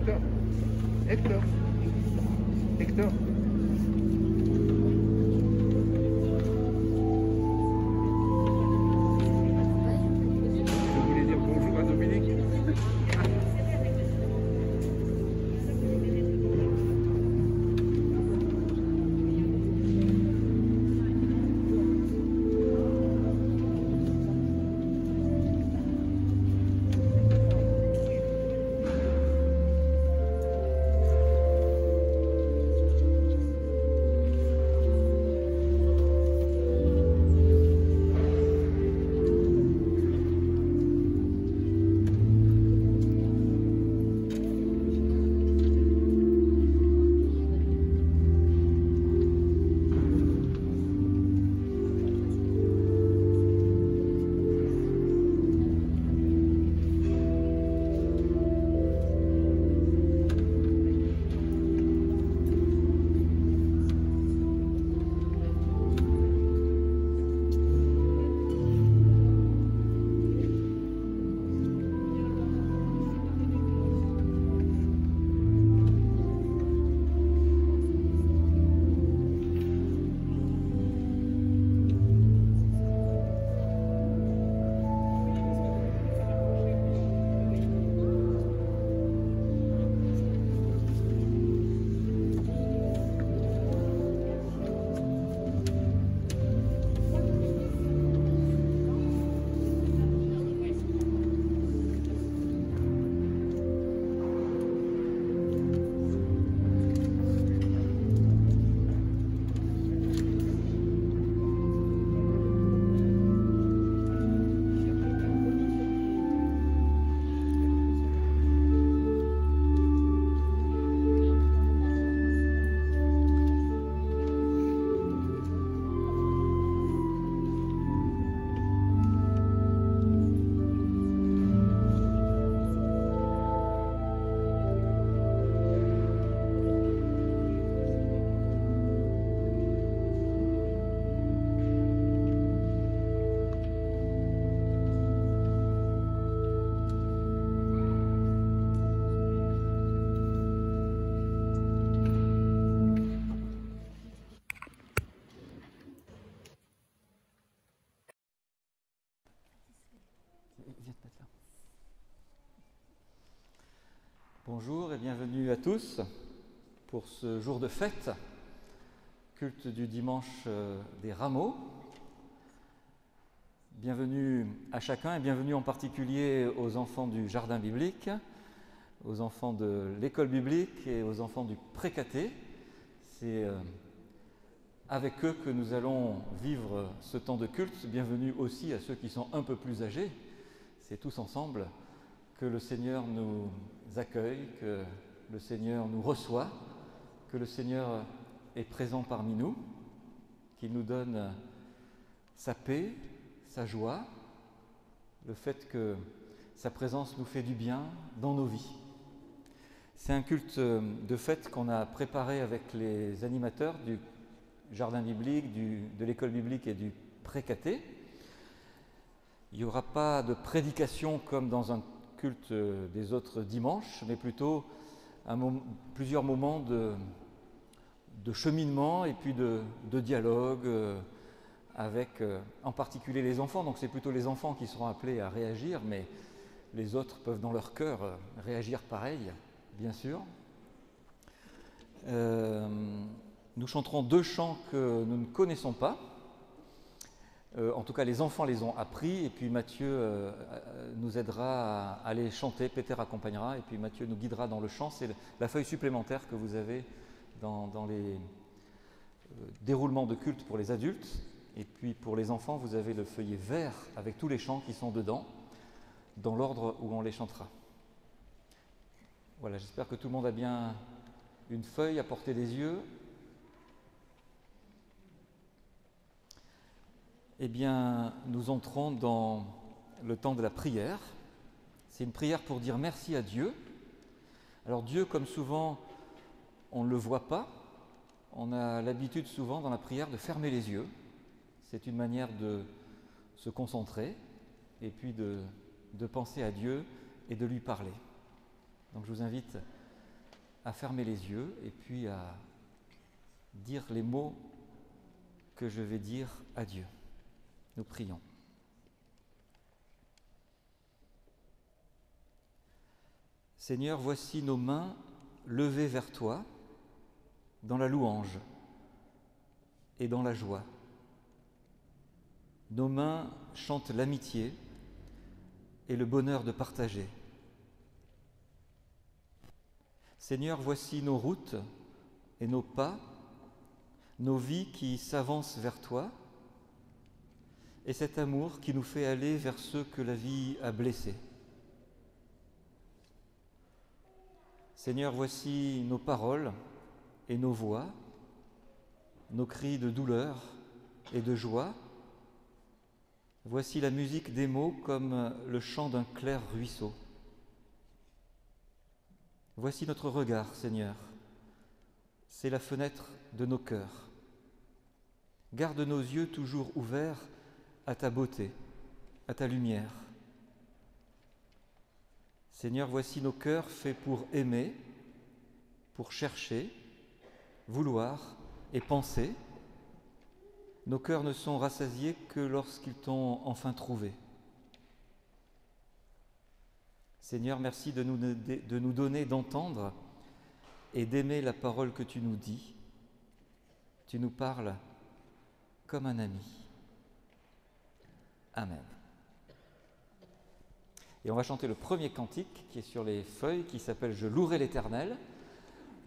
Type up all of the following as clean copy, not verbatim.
Hector, Hector, Hector. Je voulais dire bonjour à Dominique. Bonjour et bienvenue à tous pour ce jour de fête, culte du dimanche des Rameaux. Bienvenue à chacun et bienvenue en particulier aux enfants du jardin biblique, aux enfants de l'école biblique et aux enfants du pré-caté. C'est avec eux que nous allons vivre ce temps de culte. Bienvenue aussi à ceux qui sont un peu plus âgés. C'est tous ensemble que le Seigneur nous accueille, que le Seigneur nous reçoit, que le Seigneur est présent parmi nous, qu'il nous donne sa paix, sa joie, le fait que sa présence nous fait du bien dans nos vies. C'est un culte de fête qu'on a préparé avec les animateurs du jardin biblique, de l'école biblique et du pré-caté. Il n'y aura pas de prédication comme dans un culte des autres dimanches, mais plutôt plusieurs moments de cheminement et puis de dialogue avec en particulier les enfants. Donc c'est plutôt les enfants qui seront appelés à réagir, mais les autres peuvent dans leur cœur réagir pareil, bien sûr. Nous chanterons deux chants que nous ne connaissons pas. En tout cas, les enfants les ont appris, et puis Mathieu nous aidera à les chanter, Peter accompagnera, et puis Mathieu nous guidera dans le chant. C'est la feuille supplémentaire que vous avez dans les déroulements de culte pour les adultes. Et puis pour les enfants, vous avez le feuillet vert avec tous les chants qui sont dedans, dans l'ordre où on les chantera. Voilà, j'espère que tout le monde a bien une feuille à portée des yeux. Eh bien, nous entrons dans le temps de la prière. C'est une prière pour dire merci à Dieu. Alors Dieu, comme souvent, on ne le voit pas. On a l'habitude souvent dans la prière de fermer les yeux. C'est une manière de se concentrer et puis de penser à Dieu et de lui parler. Donc je vous invite à fermer les yeux et puis à dire les mots que je vais dire à Dieu. Nous prions. Seigneur, voici nos mains levées vers toi dans la louange et dans la joie. Nos mains chantent l'amitié et le bonheur de partager. Seigneur, voici nos routes et nos pas, nos vies qui s'avancent vers toi et cet amour qui nous fait aller vers ceux que la vie a blessés. Seigneur, voici nos paroles et nos voix, nos cris de douleur et de joie. Voici la musique des mots comme le chant d'un clair ruisseau. Voici notre regard, Seigneur. C'est la fenêtre de nos cœurs. Garde nos yeux toujours ouverts à ta beauté, à ta lumière. Seigneur, voici nos cœurs faits pour aimer, pour chercher, vouloir et penser. Nos cœurs ne sont rassasiés que lorsqu'ils t'ont enfin trouvé. Seigneur, merci de nous donner d'entendre et d'aimer la parole que tu nous dis. Tu nous parles comme un ami. Amen. Et on va chanter le premier cantique qui est sur les feuilles, qui s'appelle « Je louerai l'Éternel ».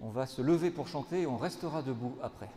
On va se lever pour chanter et on restera debout après.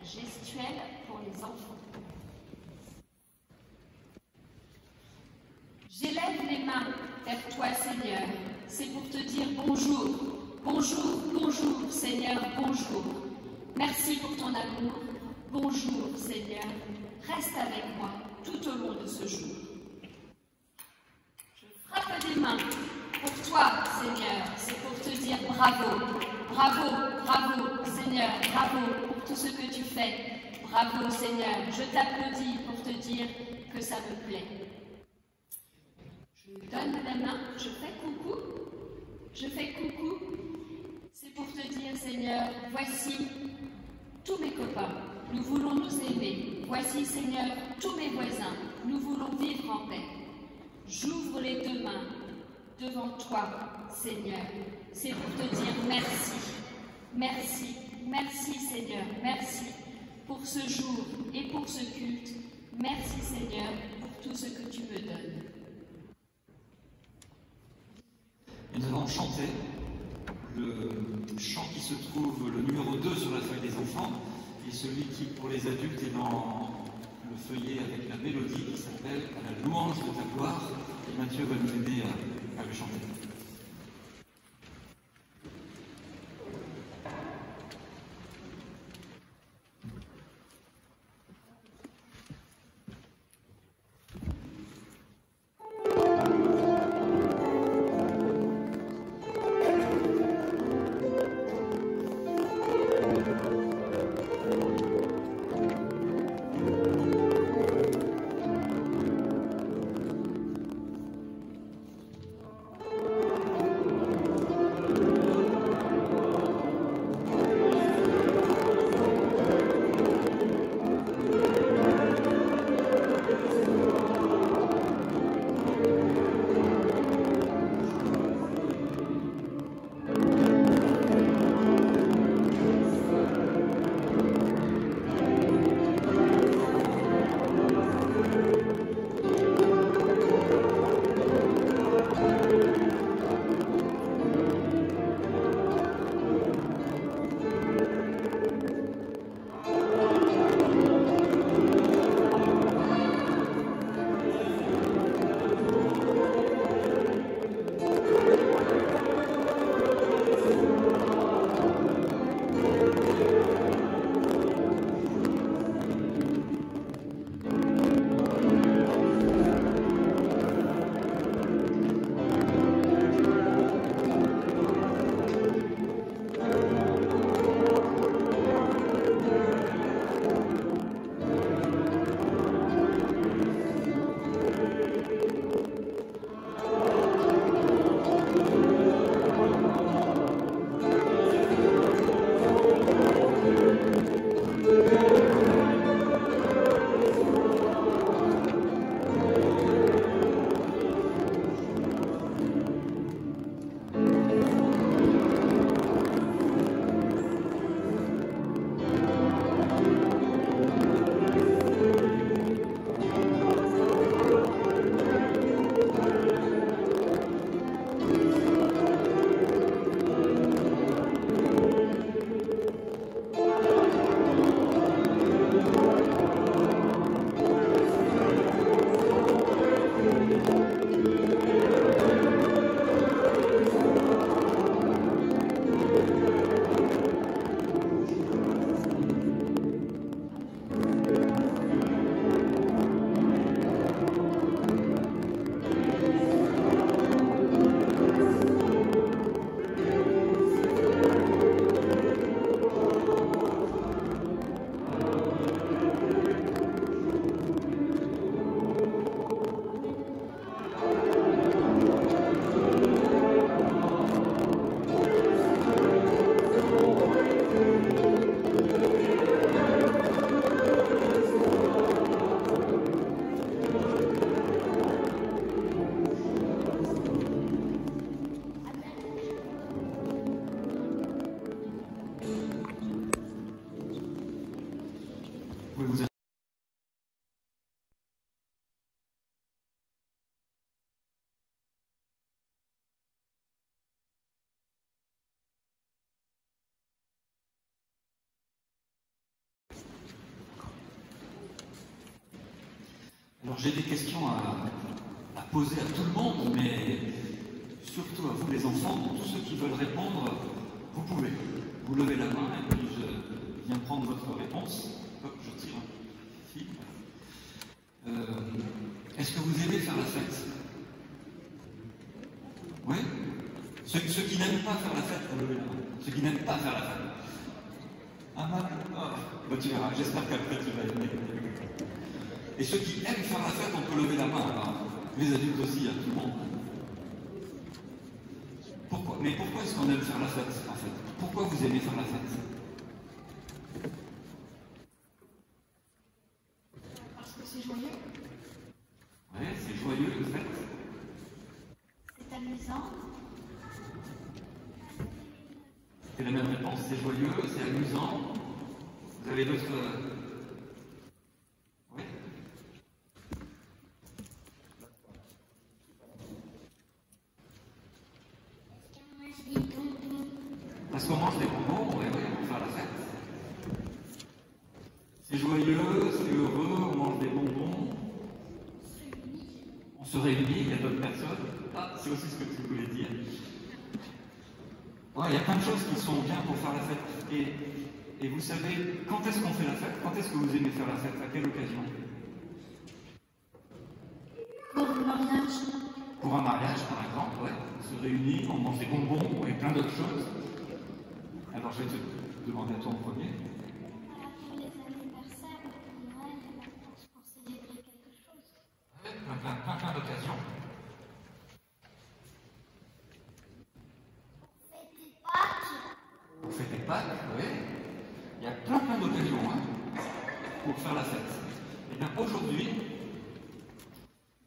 Gestuelle pour les enfants. J'élève les mains vers toi, Seigneur. C'est pour te dire bonjour, bonjour, bonjour, Seigneur, bonjour. Merci pour ton amour. Bonjour, Seigneur. Reste avec moi tout au long de ce jour. Je frappe des mains pour toi, Seigneur. C'est pour te dire bravo, bravo, bravo, Seigneur, bravo pour tout ce que tu fais. Bravo, Seigneur. Je t'applaudis pour te dire que ça me plaît. Je donne la main, je fais coucou. Je fais coucou. C'est pour te dire, Seigneur, voici tous mes copains. Nous voulons nous aimer. Voici, Seigneur, tous mes voisins. Nous voulons vivre en paix. J'ouvre les deux mains devant toi, Seigneur. C'est pour te dire merci. Merci, merci Seigneur, merci pour ce jour et pour ce culte. Merci Seigneur pour tout ce que tu me donnes. Nous allons chanter le chant qui se trouve, le numéro 2 sur la feuille des enfants, et celui qui, pour les adultes, est dans le feuillet avec la mélodie qui s'appelle « À la louange de ta gloire ». Et Mathieu va nous aider à le chanter. Alors j'ai des questions à poser à tout le monde, mais surtout à vous les enfants, tous ceux qui veulent répondre, vous pouvez. Vous levez la main et puis je viens prendre votre réponse. Hop, je tire un fil. Est-ce que vous aimez faire la fête? Oui? Ceux qui n'aiment pas faire la fête, vous levez la main. Ceux qui n'aiment pas faire la fête. Ah, bah, tu verras, j'espère qu'après tu vas aimer. Et ceux qui aiment faire la fête, on peut lever la main. Alors, les adultes aussi, tout le monde. Pourquoi? Mais pourquoi est-ce qu'on aime faire la fête, en fait? Pourquoi vous aimez faire la fête? Parce que c'est joyeux. Oui, c'est joyeux, une fête. C'est amusant. C'est la même réponse, c'est joyeux, c'est amusant. Vous avez d'autres... Oui. Parce qu'on mange des bonbons, oui, pour faire la fête. C'est joyeux, c'est heureux, on mange des bonbons. On se réunit, il y a d'autres personnes. Ah, c'est aussi ce que tu voulais dire. Ouais, il y a plein de choses qui sont bien pour faire la fête. Et vous savez, quand est-ce qu'on fait la fête? Quand est-ce que vous aimez faire la fête? À quelle occasion? Pour le mariage. Pour un mariage, par exemple, ouais. On se réunit, on mange des bonbons et plein d'autres choses. Alors je vais te demander à toi en premier. Pour les anniversaires, pour Noël, pour célébrer quelque chose. Ouais, plein d'occasions. Pour fêter Pâques, oui. Il y a plein d'occasions pour faire la fête. Et bien aujourd'hui,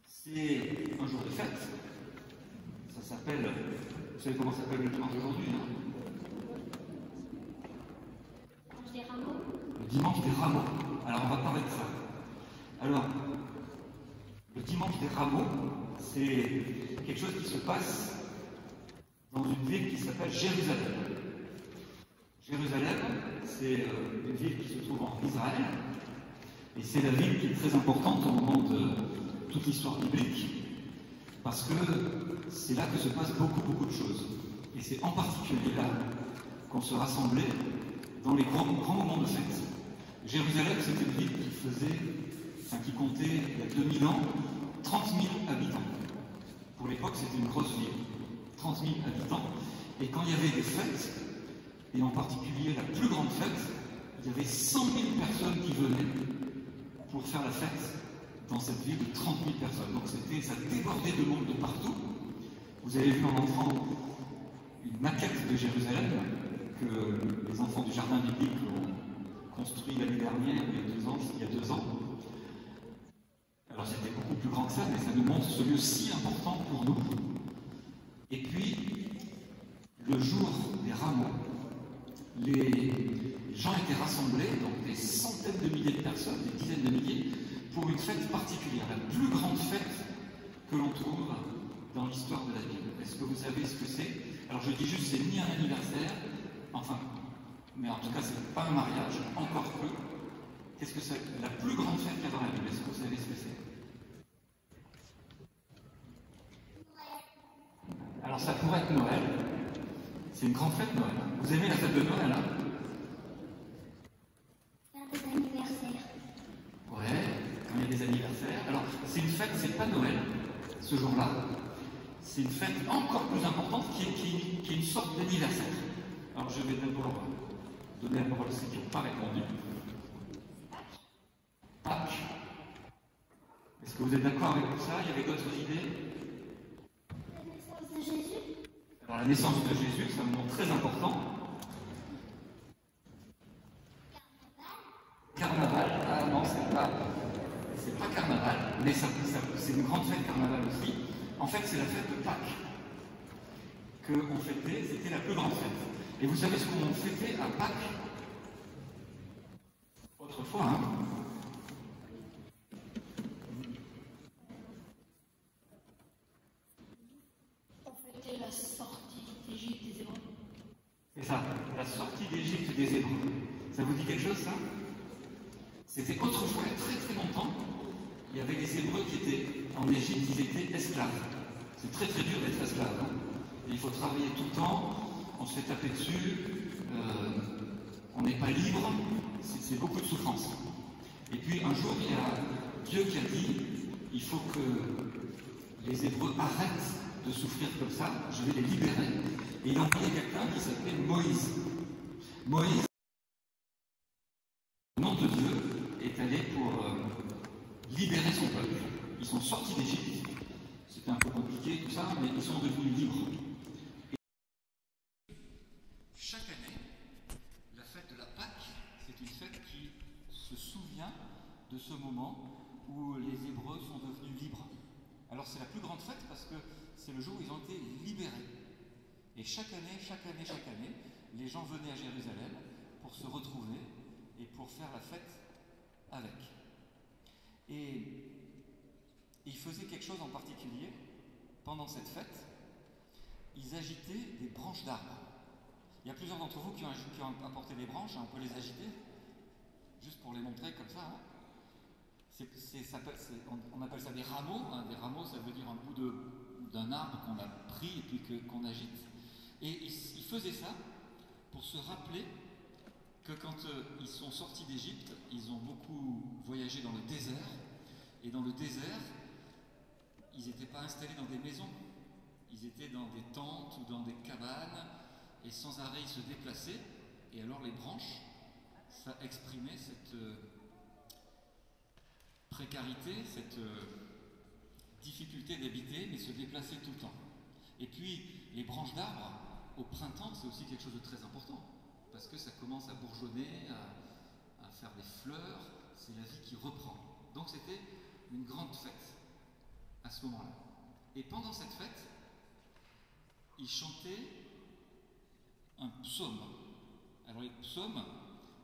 c'est un jour de fête. Ça s'appelle, vous savez comment s'appelle le dimanche d'aujourd'hui, non? Des rameaux. Le dimanche des rameaux. Alors on va parler de ça. Alors, le dimanche des rameaux, c'est quelque chose qui se passe dans une ville qui s'appelle Jérusalem. Jérusalem, c'est une ville qui se trouve en Israël, et c'est la ville qui est très importante au moment de toute l'histoire biblique, parce que c'est là que se passent beaucoup de choses. Et c'est en particulier là qu'on se rassemblait dans les grands moments de fête. Jérusalem, c'était une ville qui comptait, il y a 2000 ans, 30 000 habitants. Pour l'époque, c'était une grosse ville. 30 000 habitants. Et quand il y avait des fêtes, et en particulier la plus grande fête, il y avait 100 000 personnes qui venaient pour faire la fête dans cette ville de 30 000 personnes. Donc ça débordait de monde de partout. Vous avez vu en entrant une maquette de Jérusalem que les enfants du jardin biblique ont construit l'année dernière, il y a 2 ans. Alors c'était beaucoup plus grand que ça, mais ça nous montre ce lieu si important pour nous. Et puis, le jour des rameaux, les gens étaient rassemblés, donc des centaines de milliers de personnes, des dizaines de milliers, pour une fête particulière, la plus grande fête que l'on trouve dans l'histoire de la Bible. Est-ce que vous savez ce que c'est? Alors je dis juste, c'est ni un anniversaire, enfin, mais en tout cas, c'est pas un mariage, encore que. Qu'est-ce que c'est? La plus grande fête qu'il y a dans la Bible, est-ce que vous savez ce que c'est? Alors ça pourrait être Noël. C'est une grande fête Noël. Vous aimez la fête de Noël, hein? Faire des anniversaires. Ouais, quand il y a des anniversaires. Alors, c'est une fête, c'est pas Noël, ce jour-là. C'est une fête encore plus importante qui est une sorte d'anniversaire. Alors, je vais d'abord donner la parole à ceux qui n'ont pas répondu. Pâques. Est-ce que vous êtes d'accord avec tout ça? Il y avait d'autres idées? La naissance de Jésus. Alors, la naissance de Jésus, c'est un moment très important. Carnaval. Ah non, c'est pas carnaval, mais c'est une grande fête carnaval aussi. En fait, c'est la fête de Pâques qu'on fêtait, c'était la plus grande fête. Et vous savez ce qu'on fêtait à Pâques? Autrefois, hein? On fêtait la sortie d'Égypte des Hébreux. C'est ça, la sortie d'Égypte des Hébreux. Ça vous dit quelque chose, ça? C'était autrefois, il y a très longtemps, il y avait des Hébreux qui étaient en Égypte, ils étaient esclaves. C'est très dur d'être esclave. Hein. Et il faut travailler tout le temps, on se fait taper dessus, on n'est pas libre, c'est beaucoup de souffrance. Et puis un jour, il y a Dieu qui a dit, il faut que les Hébreux arrêtent de souffrir comme ça, je vais les libérer. Et il a envoyé quelqu'un qui s'appelait Moïse. Moïse, au nom de Dieu, est allé pour libérer son peuple. Ils sont sortis d'Égypte. C'était un peu compliqué tout ça, mais ils sont devenus libres. Et chaque année, la fête de la Pâque, c'est une fête qui se souvient de ce moment où les Hébreux sont devenus libres. Alors c'est la plus grande fête parce que c'est le jour où ils ont été libérer. Et chaque année, les gens venaient à Jérusalem pour se retrouver et pour faire la fête avec. Et ils faisaient quelque chose en particulier pendant cette fête. Ils agitaient des branches d'arbres. Il y a plusieurs d'entre vous qui ont apporté des branches, on peut les agiter, juste pour les montrer comme ça. On appelle ça des rameaux. Des rameaux, ça veut dire un bout d'un arbre qu'on a pris et puis qu'on agite. Et ils faisaient ça pour se rappeler que quand ils sont sortis d'Égypte, ils ont beaucoup voyagé dans le désert. Et dans le désert, ils n'étaient pas installés dans des maisons. Ils étaient dans des tentes ou dans des cabanes. Et sans arrêt, ils se déplaçaient. Et alors les branches, ça exprimait cette précarité, cette difficulté d'habiter, mais se déplacer tout le temps. Et puis, les branches d'arbres, au printemps, c'est aussi quelque chose de très important, parce que ça commence à bourgeonner, à faire des fleurs, c'est la vie qui reprend. Donc c'était une grande fête, à ce moment-là. Et pendant cette fête, ils chantaient un psaume. Alors les psaumes,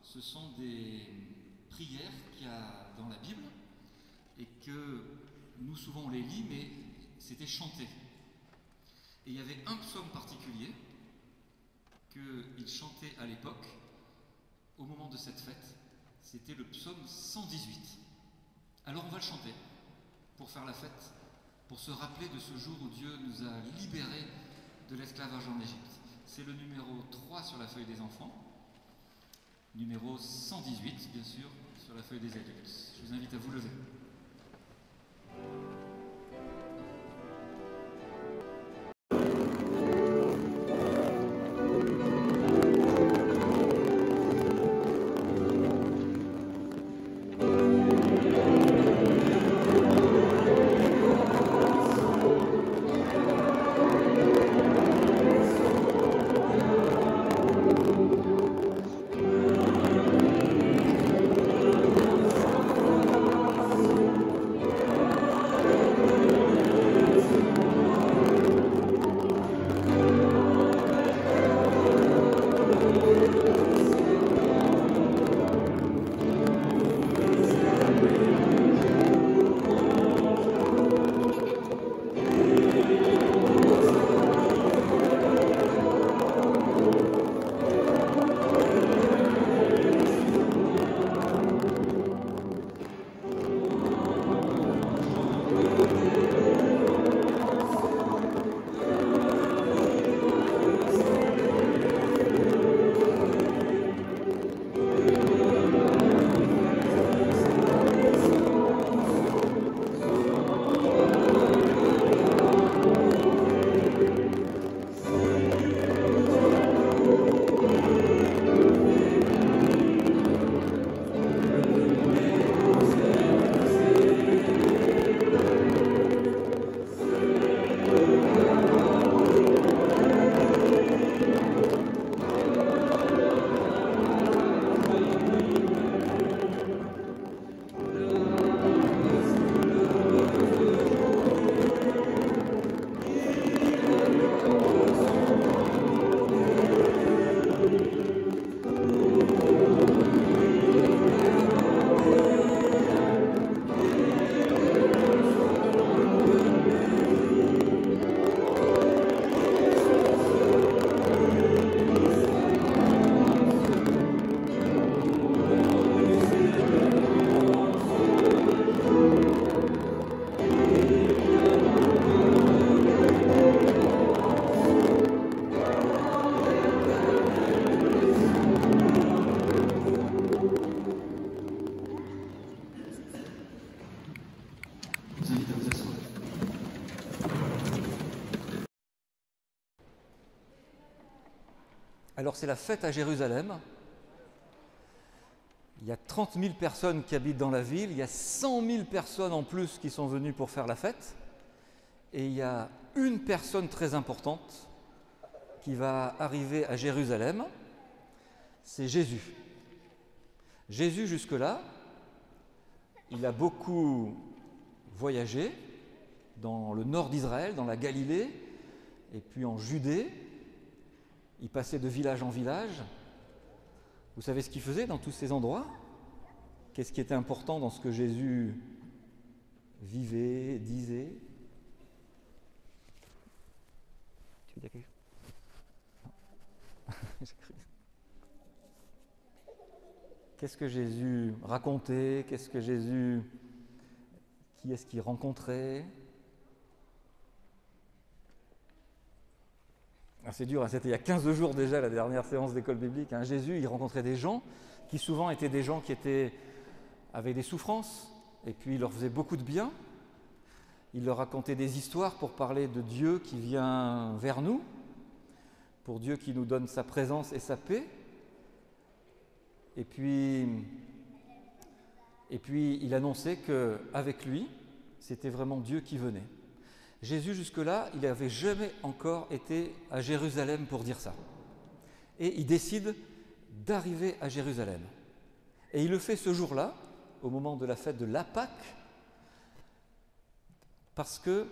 ce sont des prières qu'il y a dans la Bible, et que nous souvent on les lit, mais c'était chanté. Et il y avait un psaume particulier qu'ils chantaient à l'époque, au moment de cette fête, c'était le psaume 118. Alors on va le chanter, pour faire la fête, pour se rappeler de ce jour où Dieu nous a libérés de l'esclavage en Égypte. C'est le numéro 3 sur la feuille des enfants, numéro 118, bien sûr, sur la feuille des adultes. Je vous invite à vous lever. Alors c'est la fête à Jérusalem. Il y a 30 000 personnes qui habitent dans la ville, il y a 100 000 personnes en plus qui sont venues pour faire la fête. Et il y a une personne très importante qui va arriver à Jérusalem, c'est Jésus. Jésus, jusque-là, il a beaucoup voyagé dans le nord d'Israël, dans la Galilée, et puis en Judée. Il passait de village en village. Vous savez ce qu'il faisait dans tous ces endroits? Qu'est-ce qui était important dans ce que Jésus vivait, disait? Tu veux dire quelque chose? Qu'est-ce que Jésus racontait? Qui est-ce qu'il rencontrait? C'est dur, hein, c'était il y a 15 jours déjà la dernière séance d'école biblique. Hein. Jésus, il rencontrait des gens qui souvent étaient des gens qui avaient des souffrances, et puis il leur faisait beaucoup de bien. Il leur racontait des histoires pour parler de Dieu qui vient vers nous, pour Dieu qui nous donne sa présence et sa paix. Et puis il annonçait qu'avec lui, c'était vraiment Dieu qui venait. Jésus, jusque-là, il n'avait jamais encore été à Jérusalem pour dire ça. Et il décide d'arriver à Jérusalem. Et il le fait ce jour-là, au moment de la fête de la Pâque, parce qu'il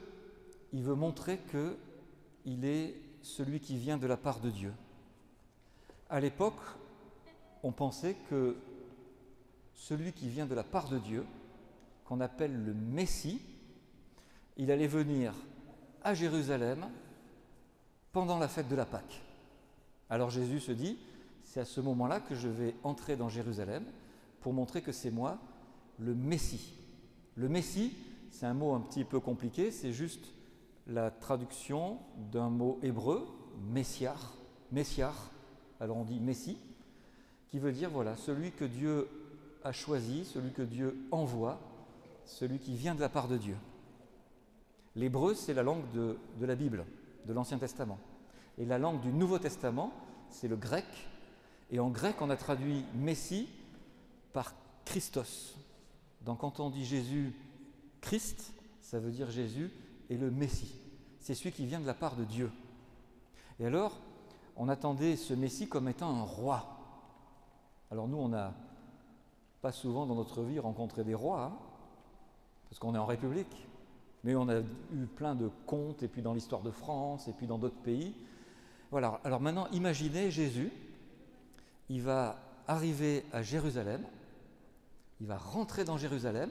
veut montrer qu'il est celui qui vient de la part de Dieu. À l'époque, on pensait que celui qui vient de la part de Dieu, qu'on appelle le Messie, il allait venir à Jérusalem pendant la fête de la Pâque. Alors Jésus se dit, c'est à ce moment-là que je vais entrer dans Jérusalem pour montrer que c'est moi, le Messie. Le Messie, c'est un mot un petit peu compliqué, c'est juste la traduction d'un mot hébreu, Messiar, alors on dit Messie, qui veut dire, voilà, celui que Dieu a choisi, celui que Dieu envoie, celui qui vient de la part de Dieu. L'hébreu, c'est la langue de la Bible, de l'Ancien Testament. Et la langue du Nouveau Testament, c'est le grec. Et en grec, on a traduit Messie par Christos. Donc quand on dit Jésus, Christ, ça veut dire Jésus est le Messie. C'est celui qui vient de la part de Dieu. Et alors, on attendait ce Messie comme étant un roi. Alors nous, on n'a pas souvent dans notre vie rencontré des rois, hein, parce qu'on est en République. Mais on a eu plein de contes, et puis dans l'histoire de France, et puis dans d'autres pays. Voilà. Alors maintenant, imaginez Jésus, il va arriver à Jérusalem, il va rentrer dans Jérusalem,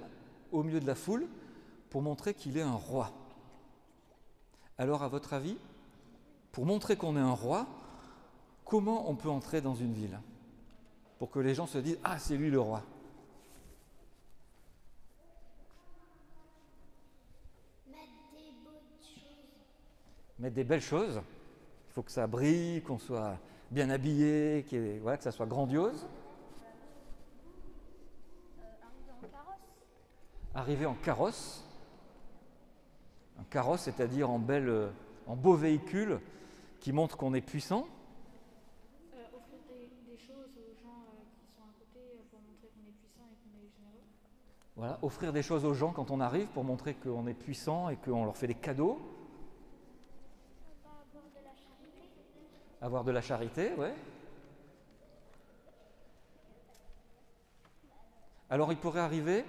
au milieu de la foule, pour montrer qu'il est un roi. Alors, à votre avis, pour montrer qu'on est un roi, comment on peut entrer dans une ville? Pour que les gens se disent « Ah, c'est lui le roi ». Mettre des belles choses, il faut que ça brille, qu'on soit bien habillé, voilà, que ça soit grandiose. Arriver en carrosse. Un carrosse, c'est-à-dire en beau véhicule qui montre qu'on est puissant. Offrir des choses aux gens qui sont à côté pour montrer qu'on est puissant et qu'on est généreux. Voilà, offrir des choses aux gens quand on arrive pour montrer qu'on est puissant et qu'on leur fait des cadeaux. Avoir de la charité, ouais. Alors il pourrait arriver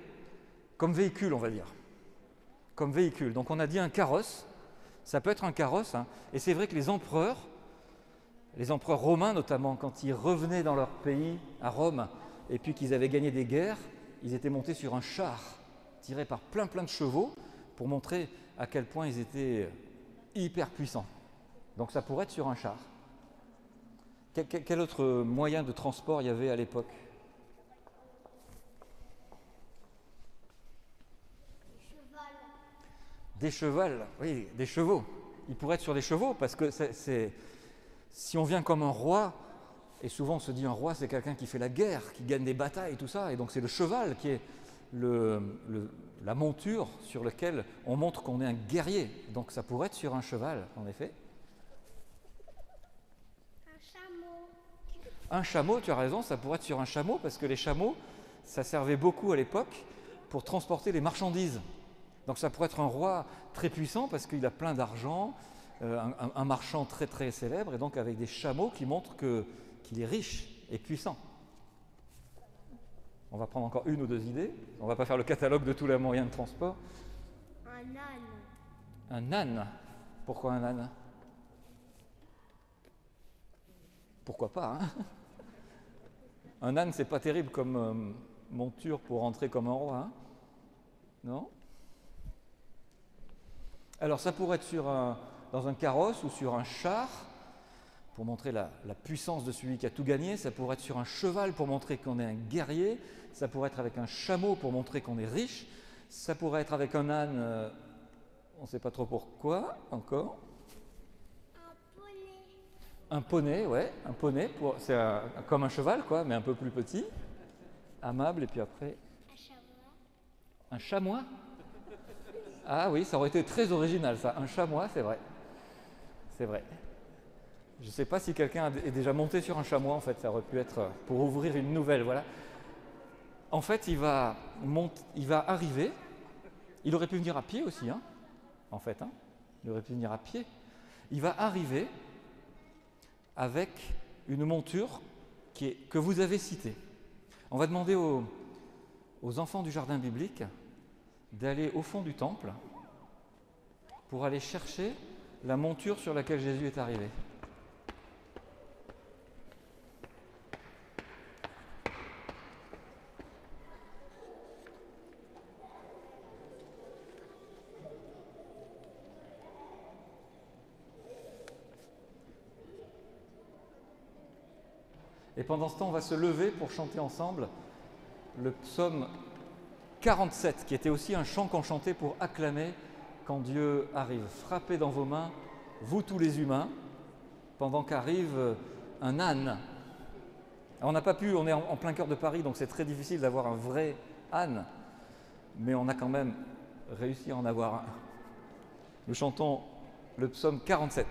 comme véhicule, on va dire. Comme véhicule. Donc on a dit un carrosse, ça peut être un carrosse, hein. Et c'est vrai que les empereurs romains notamment, quand ils revenaient dans leur pays, à Rome, et puis qu'ils avaient gagné des guerres, ils étaient montés sur un char, tiré par plein de chevaux, pour montrer à quel point ils étaient hyper puissants. Donc ça pourrait être sur un char. Quel autre moyen de transport il y avait à l'époque? Des chevals, oui, des chevaux. Il pourrait être sur des chevaux parce que si on vient comme un roi, et souvent on se dit un roi c'est quelqu'un qui fait la guerre, qui gagne des batailles et tout ça, et donc c'est le cheval qui est la monture sur laquelle on montre qu'on est un guerrier. Donc ça pourrait être sur un cheval, en effet. Un chameau, tu as raison, ça pourrait être sur un chameau, parce que les chameaux, ça servait beaucoup à l'époque pour transporter les marchandises. Donc ça pourrait être un roi très puissant, parce qu'il a plein d'argent, un marchand très très célèbre, et donc avec des chameaux qui montrent qu'il est riche et puissant. On va prendre encore une ou deux idées, on ne va pas faire le catalogue de tous les moyens de transport. Un âne. Un âne. Pourquoi un âne? pourquoi pas, hein. Un âne, c'est pas terrible comme monture pour entrer comme un roi, hein. Non? Alors ça pourrait être dans un carrosse ou sur un char, pour montrer la puissance de celui qui a tout gagné. Ça pourrait être sur un cheval pour montrer qu'on est un guerrier. Ça pourrait être avec un chameau pour montrer qu'on est riche. Ça pourrait être avec un âne, on ne sait pas trop pourquoi encore. Un poney, ouais, un poney, c'est comme un cheval, quoi, mais un peu plus petit, amable, et puis après... Un chamois? Ah oui, ça aurait été très original, ça, un chamois, c'est vrai. C'est vrai. Je ne sais pas si quelqu'un est déjà monté sur un chamois, en fait, ça aurait pu être pour ouvrir une nouvelle, voilà. En fait, il va arriver, il aurait pu venir à pied aussi, hein, en fait, hein, il aurait pu venir à pied. Il va arriver avec une monture que vous avez citée. On va demander aux enfants du jardin biblique d'aller au fond du temple pour aller chercher la monture sur laquelle Jésus est arrivé. Et pendant ce temps, on va se lever pour chanter ensemble le psaume 47, qui était aussi un chant qu'on chantait pour acclamer quand Dieu arrive. Frappez dans vos mains, vous tous les humains, pendant qu'arrive un âne. Alors on n'a pas pu, on est en plein cœur de Paris, donc c'est très difficile d'avoir un vrai âne, mais on a quand même réussi à en avoir un. Nous chantons le psaume 47.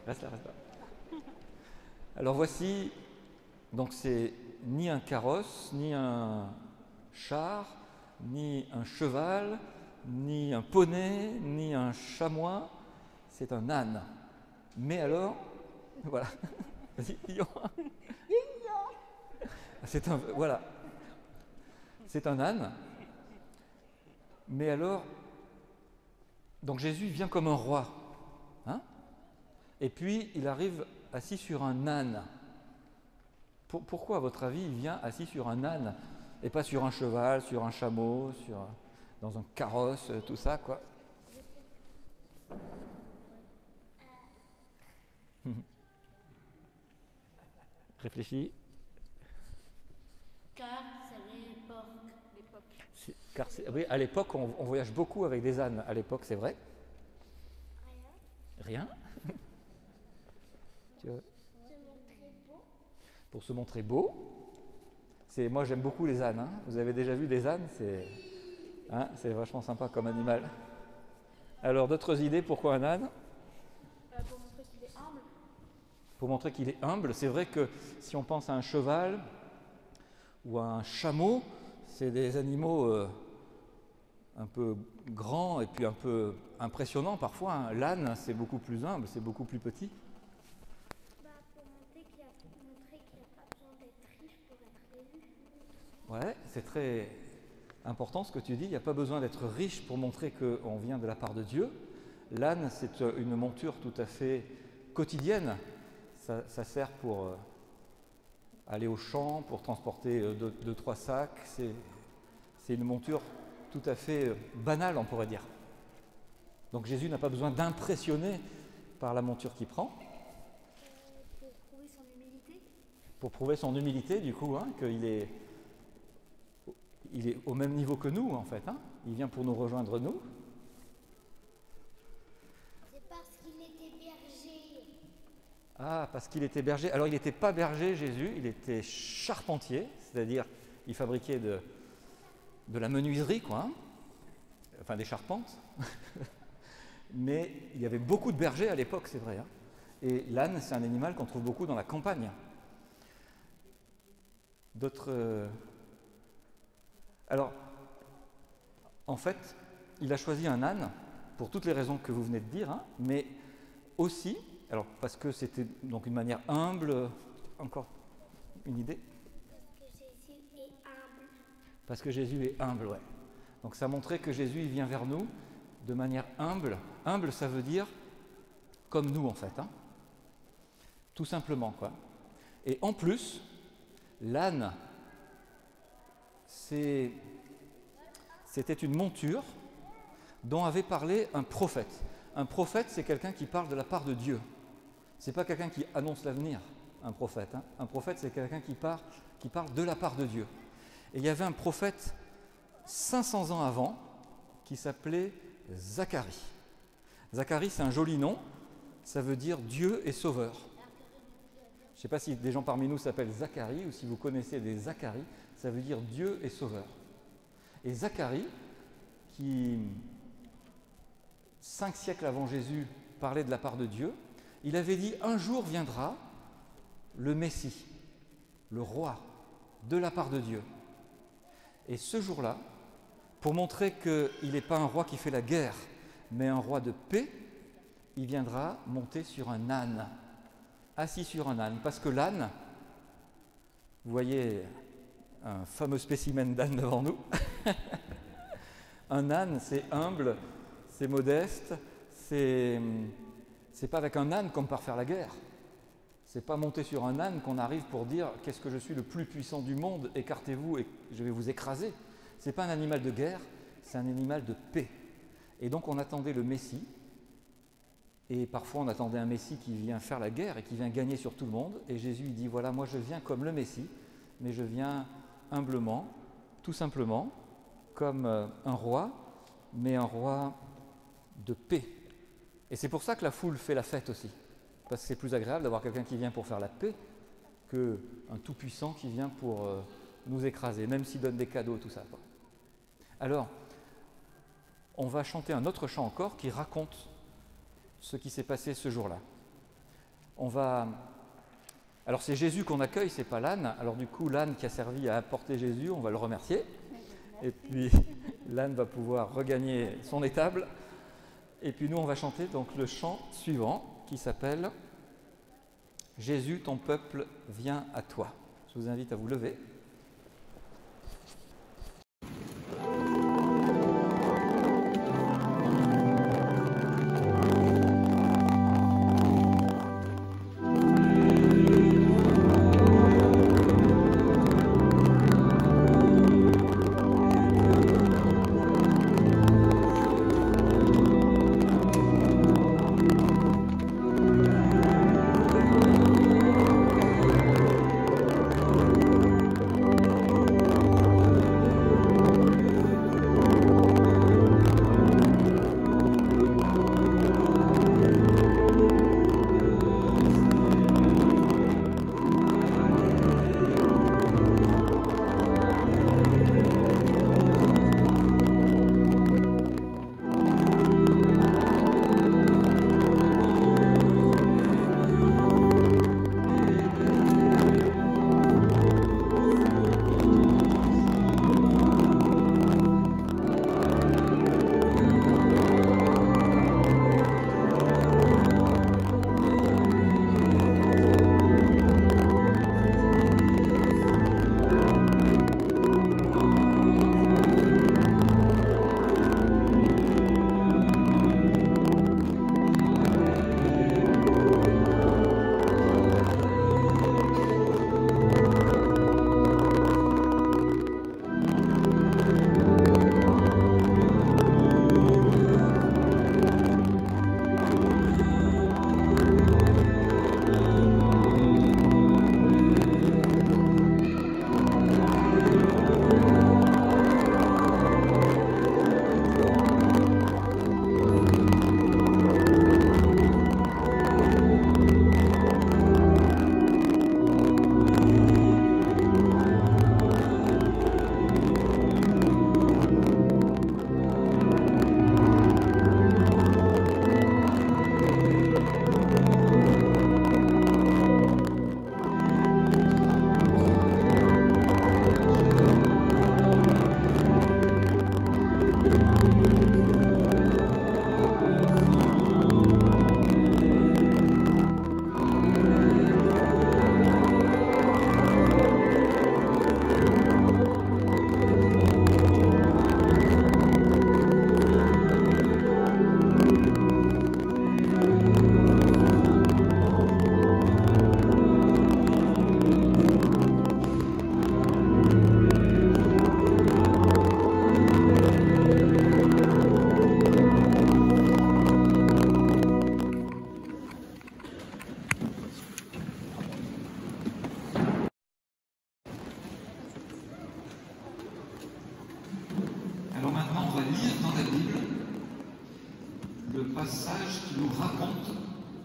Reste là. Alors voici, donc c'est ni un carrosse, ni un char, ni un cheval, ni un poney, ni un chamois, c'est un âne. Mais alors, voilà, vas-y, c'est un âne. Mais alors, donc Jésus vient comme un roi, hein? Et puis il arrive assis sur un âne. Pourquoi, à votre avis, il vient assis sur un âne et pas sur un cheval, sur un chameau, dans un carrosse, tout ça, quoi? Réfléchis. Car c'est l'époque. Oui, à l'époque, on voyage beaucoup avec des ânes. À l'époque, c'est vrai. Rien. Tu vois? C'est mon très beau. pour se montrer beau. Moi j'aime beaucoup les ânes, hein. Vous avez déjà vu des ânes, c'est vachement sympa comme animal. Alors d'autres idées, pourquoi un âne? Pour montrer qu'il est humble. Pour montrer qu'il est humble. C'est vrai que si on pense à un cheval ou à un chameau, c'est des animaux un peu grands et puis un peu impressionnants parfois, hein. L'âne, c'est beaucoup plus humble, c'est beaucoup plus petit. Pour montrer qu'il n'y a pas besoin d'être riche pour être élu. Ouais, c'est très important ce que tu dis, il n'y a pas besoin d'être riche pour montrer qu'on vient de la part de Dieu. L'âne, c'est une monture tout à fait quotidienne. Ça sert pour aller au champ, pour transporter 2-3 sacs. C'est une monture tout à fait banale, on pourrait dire. Donc Jésus n'a pas besoin d'impressionner par la monture qu'il prend. Pour prouver son humilité. Pour prouver son humilité, du coup, hein, qu'il est au même niveau que nous, en fait. Hein. Il vient pour nous rejoindre, nous. C'est parce qu'il était berger. Ah, parce qu'il était berger. Alors, il n'était pas berger, Jésus, il était charpentier, c'est-à-dire, il fabriquait de la menuiserie, quoi. Hein. Enfin, des charpentes. Mais il y avait beaucoup de bergers à l'époque, c'est vrai. Hein. Et l'âne, c'est un animal qu'on trouve beaucoup dans la campagne. D'autres... Alors, en fait, il a choisi un âne pour toutes les raisons que vous venez de dire, hein, mais aussi, alors parce que c'était donc une manière humble, encore une idée? Parce que Jésus est humble. Parce que Jésus est humble, ouais. Donc ça montrait que Jésus, il vient vers nous de manière humble. Humble, ça veut dire comme nous, en fait, hein. Tout simplement, quoi. Et en plus, l'âne, c'était une monture dont avait parlé un prophète. Un prophète, c'est quelqu'un qui parle de la part de Dieu. Ce n'est pas quelqu'un qui annonce l'avenir, un prophète. Hein. Un prophète, c'est quelqu'un qui parle de la part de Dieu. Et il y avait un prophète 500 ans avant qui s'appelait Zacharie. Zacharie, c'est un joli nom, ça veut dire Dieu est sauveur. Je ne sais pas si des gens parmi nous s'appellent Zacharie ou si vous connaissez des Zacharie, ça veut dire Dieu est sauveur. Et Zacharie, qui 5 siècles avant Jésus parlait de la part de Dieu, il avait dit un jour viendra le Messie, le roi, de la part de Dieu. Et ce jour-là, pour montrer qu'il n'est pas un roi qui fait la guerre, mais un roi de paix, il viendra monter sur un âne, assis sur un âne, parce que l'âne, vous voyez un fameux spécimen d'âne devant nous, un âne c'est humble, c'est modeste, c'est pas avec un âne qu'on part faire la guerre, c'est pas monter sur un âne qu'on arrive pour dire qu'est-ce que je suis le plus puissant du monde, écartez-vous et je vais vous écraser. C'est pas un animal de guerre, c'est un animal de paix. Et donc on attendait le Messie. Et parfois, on attendait un Messie qui vient faire la guerre et qui vient gagner sur tout le monde. Et Jésus, il dit, voilà, moi je viens comme le Messie, mais je viens humblement, tout simplement, comme un roi, mais un roi de paix. Et c'est pour ça que la foule fait la fête aussi. Parce que c'est plus agréable d'avoir quelqu'un qui vient pour faire la paix qu'un tout-puissant qui vient pour nous écraser, même s'il donne des cadeaux, tout ça, quoi. Alors, on va chanter un autre chant encore qui raconte ce qui s'est passé ce jour-là. Alors c'est Jésus qu'on accueille, c'est pas l'âne. Alors du coup, l'âne qui a servi à apporter Jésus, on va le remercier. Et puis l'âne va pouvoir regagner son étable. Et puis nous, on va chanter donc le chant suivant qui s'appelle « Jésus, ton peuple vient à toi ». Je vous invite à vous lever.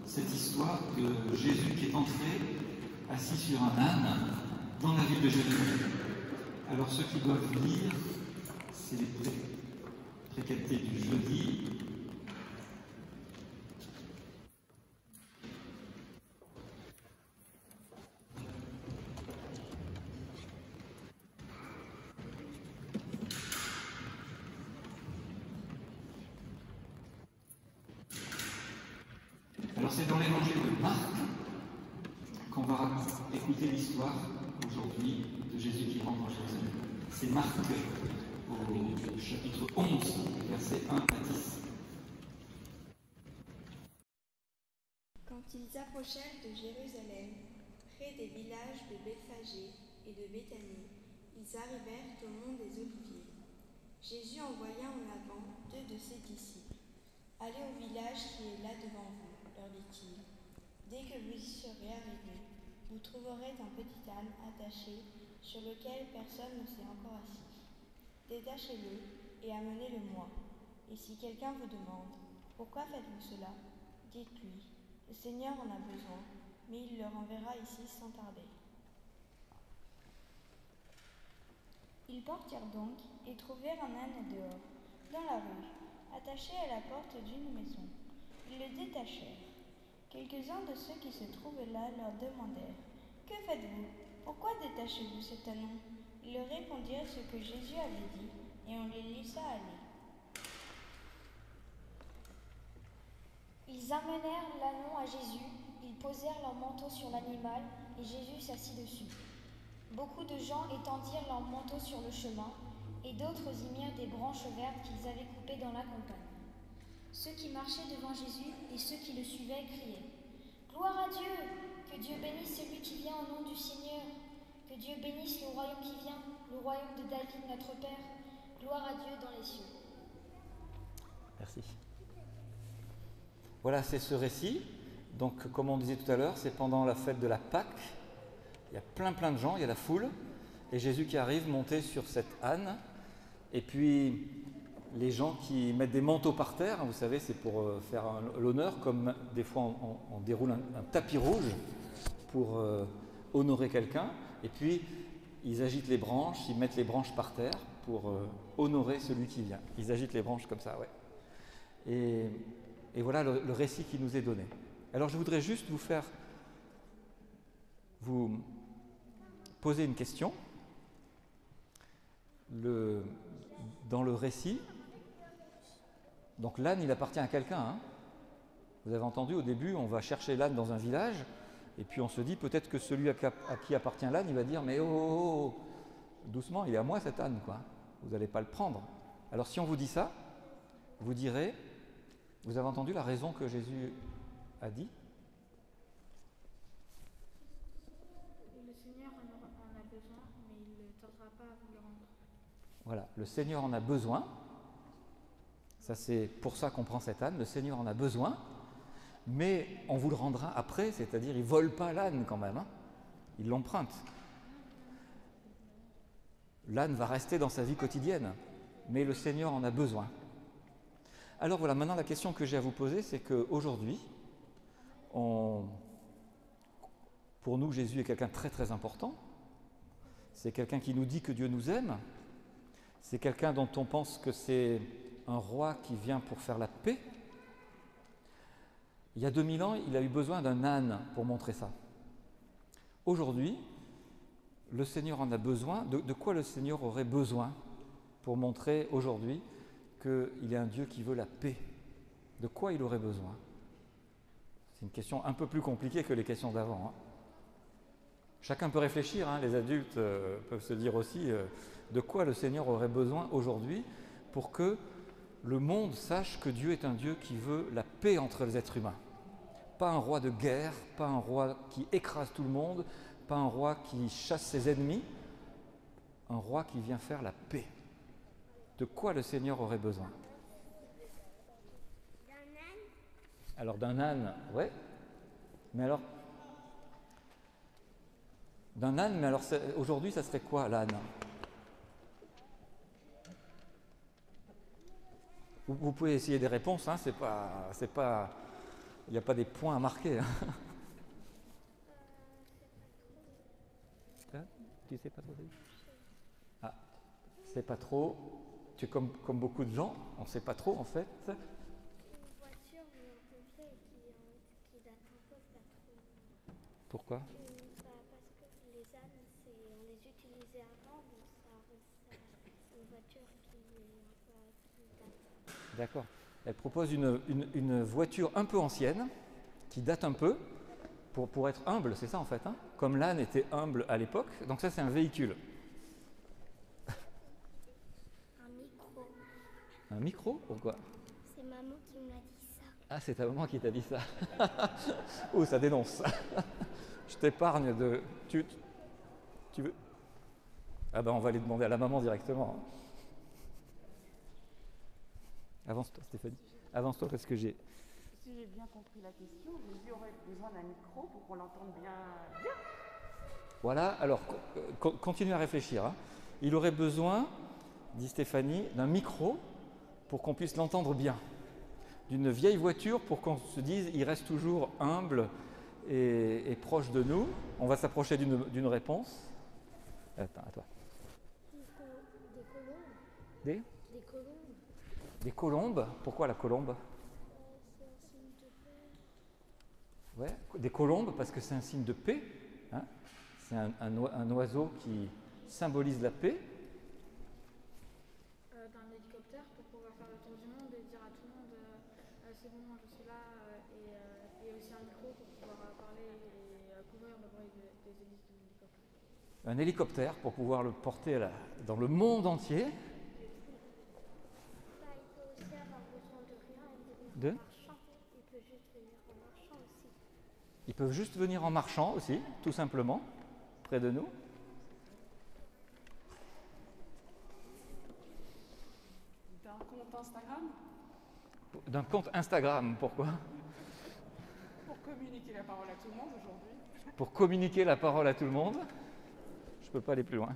cette histoire de Jésus qui est entré assis sur un âne dans la ville de Jérusalem. Alors ceux qui doivent lire, c'est les précatés du jeudi. Alors c'est dans l'évangile de Marc qu'on va écouter l'histoire aujourd'hui de Jésus qui rentre en Jérusalem. C'est Marc au chapitre 11, versets 1 à 10. Quand ils approchèrent de Jérusalem, près des villages de Bethphagée et de Béthanie, ils arrivèrent au mont des Oliviers. Jésus envoya en avant 2 de ses disciples. « Allez au village qui est là devant vous, leur dit-il. Dès que vous y serez arrivés, vous trouverez un petit âne attaché sur lequel personne ne s'est encore assis. Détachez-le et amenez-le-moi. Et si quelqu'un vous demande « Pourquoi faites-vous cela ?» dites-lui « Le Seigneur en a besoin, mais il le renverra ici sans tarder. » Ils portèrent donc et trouvèrent un âne dehors, dans la rue, attaché à la porte d'une maison. Ils le détachèrent. Quelques-uns de ceux qui se trouvaient là leur demandèrent « Que faites-vous? Pourquoi détachez-vous cet âne ?» Ils leur répondirent ce que Jésus avait dit, et on les laissa aller. Ils amenèrent l'ânon à Jésus, ils posèrent leur manteau sur l'animal, et Jésus s'assit dessus. Beaucoup de gens étendirent leurs manteaux sur le chemin, et d'autres y mirent des branches vertes qu'ils avaient coupées dans la campagne. Ceux qui marchaient devant Jésus et ceux qui le suivaient criaient « Gloire à Dieu! Que Dieu bénisse celui qui vient au nom du Seigneur! Que Dieu bénisse le royaume qui vient, le royaume de David notre Père! Gloire à Dieu dans les cieux! » Merci. Voilà, c'est ce récit. Donc, comme on disait tout à l'heure, c'est pendant la fête de la Pâque. Il y a plein de gens, il y a la foule. Et Jésus qui arrive monté sur cet âne. Et puis, les gens qui mettent des manteaux par terre, vous savez, c'est pour faire l'honneur, comme des fois on déroule un tapis rouge pour honorer quelqu'un. Et puis, ils agitent les branches, ils mettent les branches par terre pour honorer celui qui vient. Ils agitent les branches comme ça, ouais. Et voilà le récit qui nous est donné. Alors, je voudrais juste vous poser une question. Dans le récit, donc l'âne, il appartient à quelqu'un. Hein. Vous avez entendu, au début, on va chercher l'âne dans un village, et puis on se dit peut-être que celui à qui appartient l'âne, il va dire « Mais oh, doucement, il est à moi cet âne, quoi. Vous n'allez pas le prendre. » Alors si on vous dit ça, vous direz, vous avez entendu la raison que Jésus a dit? Le Seigneur en a besoin, mais il ne tardera pas à vous le rendre. Voilà, le Seigneur en a besoin. Ça, c'est pour ça qu'on prend cet âne. Le Seigneur en a besoin, mais on vous le rendra après, c'est-à-dire il ne vole pas l'âne quand même. Hein. Il l'emprunte. L'âne va rester dans sa vie quotidienne, mais le Seigneur en a besoin. Alors voilà, maintenant la question que j'ai à vous poser, c'est qu'aujourd'hui, pour nous, Jésus est quelqu'un de très important. C'est quelqu'un qui nous dit que Dieu nous aime. C'est quelqu'un dont on pense que c'est un roi qui vient pour faire la paix. Il y a 2000 ans, il a eu besoin d'un âne pour montrer ça. Aujourd'hui, le Seigneur en a besoin. De quoi le Seigneur aurait besoin pour montrer aujourd'hui qu'il est un Dieu qui veut la paix? De quoi il aurait besoin? C'est une question un peu plus compliquée que les questions d'avant. Hein. Chacun peut réfléchir, hein, les adultes peuvent se dire aussi de quoi le Seigneur aurait besoin aujourd'hui pour que le monde sache que Dieu est un Dieu qui veut la paix entre les êtres humains. Pas un roi de guerre, pas un roi qui écrase tout le monde, pas un roi qui chasse ses ennemis, un roi qui vient faire la paix. De quoi le Seigneur aurait besoin? D'un âne? Alors d'un âne, ouais. Mais alors, d'un âne, mais alors aujourd'hui, ça serait quoi l'âne? Vous pouvez essayer des réponses, hein, c'est pas Il n'y a pas des points à marquer. Hein. Tu sais pas trop. Ah, c'est pas trop. Tu es comme beaucoup de gens, on ne sait pas trop en fait. Une voiture un peu vieille qui date un peu, pas trop. Pourquoi? Parce que les ânes, on les utilisait avant, donc c'est une voiture qui est un peu date. D'accord. Elle propose une voiture un peu ancienne, qui date un peu, pour être humble, c'est ça en fait. Hein, comme l'âne était humble à l'époque, donc ça c'est un véhicule. Un micro. Un micro? Pourquoi? C'est maman qui m'a dit ça. Ah, c'est ta maman qui t'a dit ça. Oh, ça dénonce. Je t'épargne de... Tu veux... Ah ben on va aller demander à la maman directement. Avance-toi Stéphanie. Avance-toi parce que j'ai... Si j'ai bien compris la question, Jésus aurait besoin d'un micro pour qu'on l'entende bien. Voilà, alors continue à réfléchir. Hein. Il aurait besoin, dit Stéphanie, d'un micro pour qu'on puisse l'entendre bien. D'une vieille voiture pour qu'on se dise il reste toujours humble et proche de nous. On va s'approcher d'une réponse. Attends, à toi. Des colombes. Des Colombes. Des colombes. Pourquoi la colombe? C'est un signe de paix. Ouais, des colombes parce que c'est un signe de paix. Hein. C'est un oiseau qui symbolise la paix. D'un hélicoptère pour pouvoir faire le tour du monde et dire à tout le monde c'est bon, je suis là, et aussi un micro pour pouvoir parler et couvrir le bruit des hélices de l'hélicoptère. Un hélicoptère pour pouvoir le porter dans le monde entier. Il peut aussi avoir besoin de rien et De venir en marchant. Il peut juste venir en marchant aussi. Ils peuvent juste venir en marchant aussi, tout simplement, près de nous. D'un compte Instagram? D'un compte Instagram, pourquoi? Pour communiquer la parole à tout le monde aujourd'hui. Pour communiquer la parole à tout le monde. Je ne peux pas aller plus loin.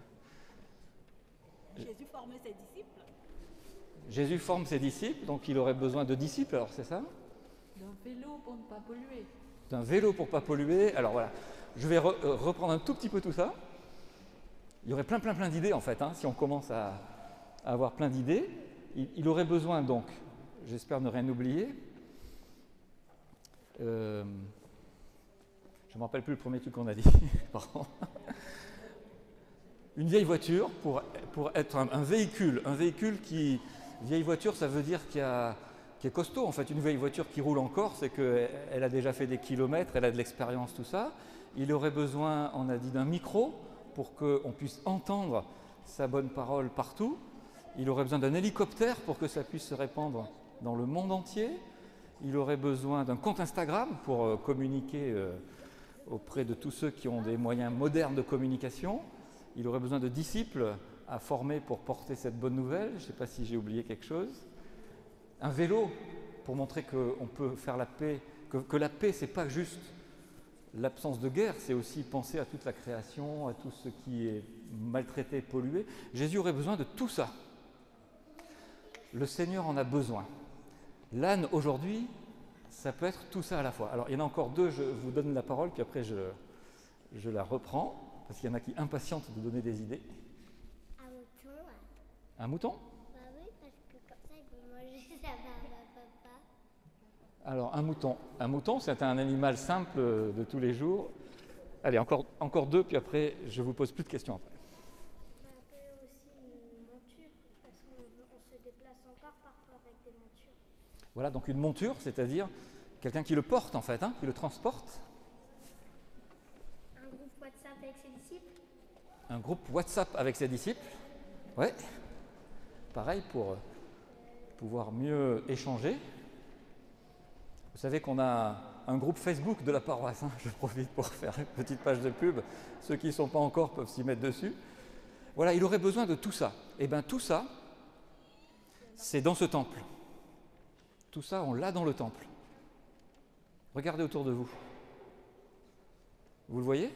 Jésus formait ses disciples. Jésus forme ses disciples, donc il aurait besoin de disciples, alors c'est ça? D'un vélo pour ne pas polluer. D'un vélo pour ne pas polluer. Alors voilà, je vais reprendre un tout petit peu tout ça. Il y aurait plein d'idées en fait, hein, si on commence à avoir plein d'idées. Il aurait besoin donc, j'espère ne rien oublier, je ne me rappelle plus le premier truc qu'on a dit, pardon. Une vieille voiture pour être un véhicule qui... Vieille voiture, ça veut dire qui est costaud en fait. Une vieille voiture qui roule encore, c'est qu'elle a déjà fait des kilomètres, elle a de l'expérience, tout ça. Il aurait besoin, on a dit, d'un micro pour qu'on puisse entendre sa bonne parole partout. Il aurait besoin d'un hélicoptère pour que ça puisse se répandre dans le monde entier. Il aurait besoin d'un compte Instagram pour communiquer auprès de tous ceux qui ont des moyens modernes de communication. Il aurait besoin de disciples à former pour porter cette bonne nouvelle. Je ne sais pas si j'ai oublié quelque chose. Un vélo pour montrer qu'on peut faire la paix, que la paix, ce n'est pas juste l'absence de guerre, c'est aussi penser à toute la création, à tout ce qui est maltraité, pollué. Jésus aurait besoin de tout ça. Le Seigneur en a besoin. L'âne, aujourd'hui, ça peut être tout ça à la fois. Alors, il y en a encore deux, je vous donne la parole, puis après je la reprends, parce qu'il y en a qui impatientent de donner des idées. Un mouton. Un mouton? Bah oui, parce que comme ça, il peut manger sa barbe à papa. Alors, un mouton, c'est un animal simple de tous les jours. Allez, encore deux, puis après, je vous pose plus de questions après. On peut aussi une monture, parce qu'on se déplace encore parfois avec des montures. Voilà, donc une monture, c'est-à-dire quelqu'un qui le porte en fait, hein, qui le transporte. Un groupe WhatsApp avec ses disciples. Un groupe WhatsApp avec ses disciples. Ouais. Pareil pour pouvoir mieux échanger. Vous savez qu'on a un groupe Facebook de la paroisse. Hein. Je profite pour faire une petite page de pub. Ceux qui ne sont pas encore peuvent s'y mettre dessus. Voilà, il aurait besoin de tout ça. Et bien tout ça, c'est dans ce temple. Tout ça, on l'a dans le temple. Regardez autour de vous. Vous le voyez?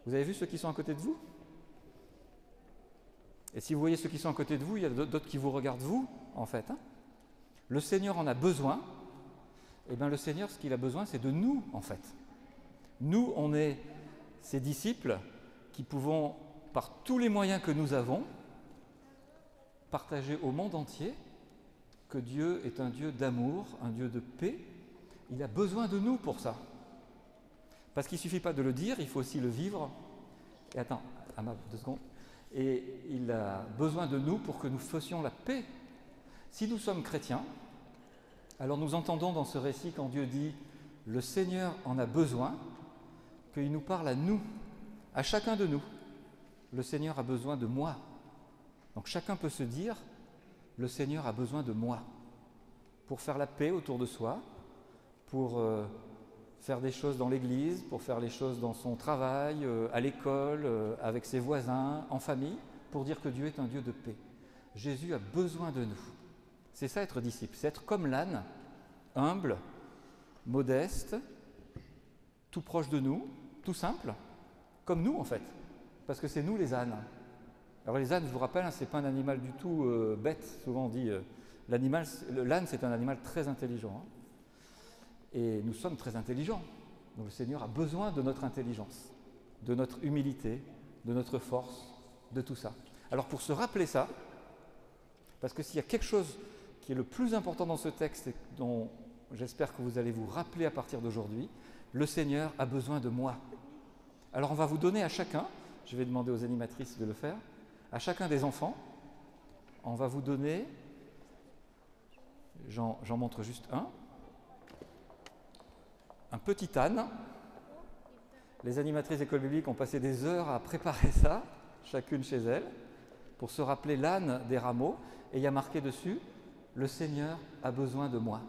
Vous avez vu ceux qui sont à côté de vous? Et si vous voyez ceux qui sont à côté de vous, il y a d'autres qui vous regardent vous, en fait. Hein. le Seigneur en a besoin, eh bien le Seigneur, ce qu'il a besoin, c'est de nous, en fait. Nous, on est ses disciples qui pouvons, par tous les moyens que nous avons, partager au monde entier que Dieu est un Dieu d'amour, un Dieu de paix. Il a besoin de nous pour ça. Parce qu'il ne suffit pas de le dire, il faut aussi le vivre. Et attends, Ama, 2 secondes. Et il a besoin de nous pour que nous fassions la paix. Si nous sommes chrétiens, alors nous entendons dans ce récit quand Dieu dit « Le Seigneur en a besoin », qu'il nous parle à nous, à chacun de nous. Le Seigneur a besoin de moi. Donc chacun peut se dire « Le Seigneur a besoin de moi » pour faire la paix autour de soi, pour faire des choses dans l'église, pour faire les choses dans son travail, à l'école, avec ses voisins, en famille, pour dire que Dieu est un Dieu de paix. Jésus a besoin de nous. C'est ça être disciple, c'est être comme l'âne, humble, modeste, tout proche de nous, tout simple, comme nous en fait, parce que c'est nous les ânes. Alors les ânes, je vous rappelle, ce n'est pas un animal du tout bête, souvent on dit l'âne c'est un animal très intelligent. Et nous sommes très intelligents. Donc le Seigneur a besoin de notre intelligence, de notre humilité, de notre force, de tout ça. Alors pour se rappeler ça, parce que s'il y a quelque chose qui est le plus important dans ce texte et dont j'espère que vous allez vous rappeler à partir d'aujourd'hui, le Seigneur a besoin de moi. Alors on va vous donner à chacun, je vais demander aux animatrices de le faire, à chacun des enfants, on va vous donner, j'en montre juste un petit âne. Les animatrices d'école biblique ont passé des heures à préparer ça, chacune chez elles, pour se rappeler l'âne des rameaux, et il y a marqué dessus « Le Seigneur a besoin de moi ».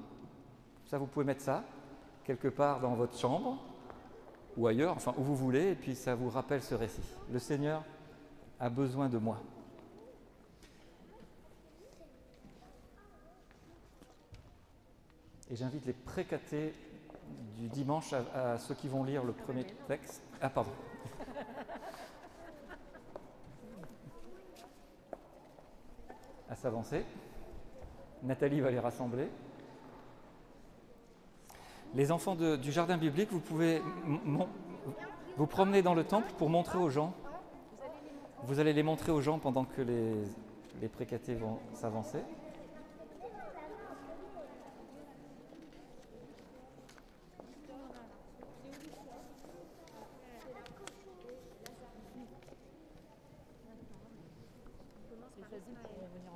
Ça, vous pouvez mettre ça quelque part dans votre chambre, ou ailleurs, enfin où vous voulez, et puis ça vous rappelle ce récit. Le Seigneur a besoin de moi. Et j'invite les précatés du dimanche à ceux qui vont lire le premier texte. Ah, pardon. À s'avancer. Nathalie va les rassembler. Les enfants du jardin biblique, vous pouvez vous promener dans le temple pour montrer aux gens. Vous allez les montrer aux gens pendant que les précatés vont s'avancer.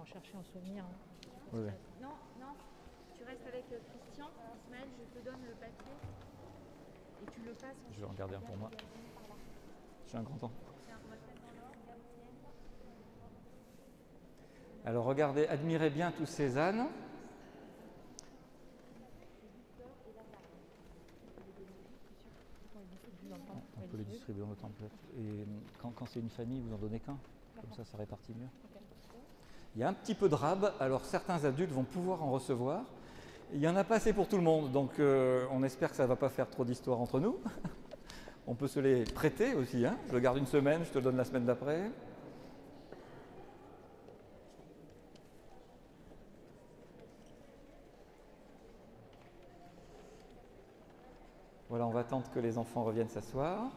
Chercher un souvenir. Oui. Non, tu restes avec Christian. Ismaël, je te donne le papier et tu le passes. Je vais en garder un pour moi. J'ai un grand temps. Alors regardez, admirez bien tous ces ânes. On peut les distribuer dans le temple. Et quand c'est une famille, vous en donnez qu'un. Comme ça répartit mieux. Il y a un petit peu de rab, alors certains adultes vont pouvoir en recevoir. Il n'y en a pas assez pour tout le monde, donc on espère que ça ne va pas faire trop d'histoire entre nous. On peut se les prêter aussi, hein. Je le garde une semaine, je te le donne la semaine d'après. Voilà, on va attendre que les enfants reviennent s'asseoir.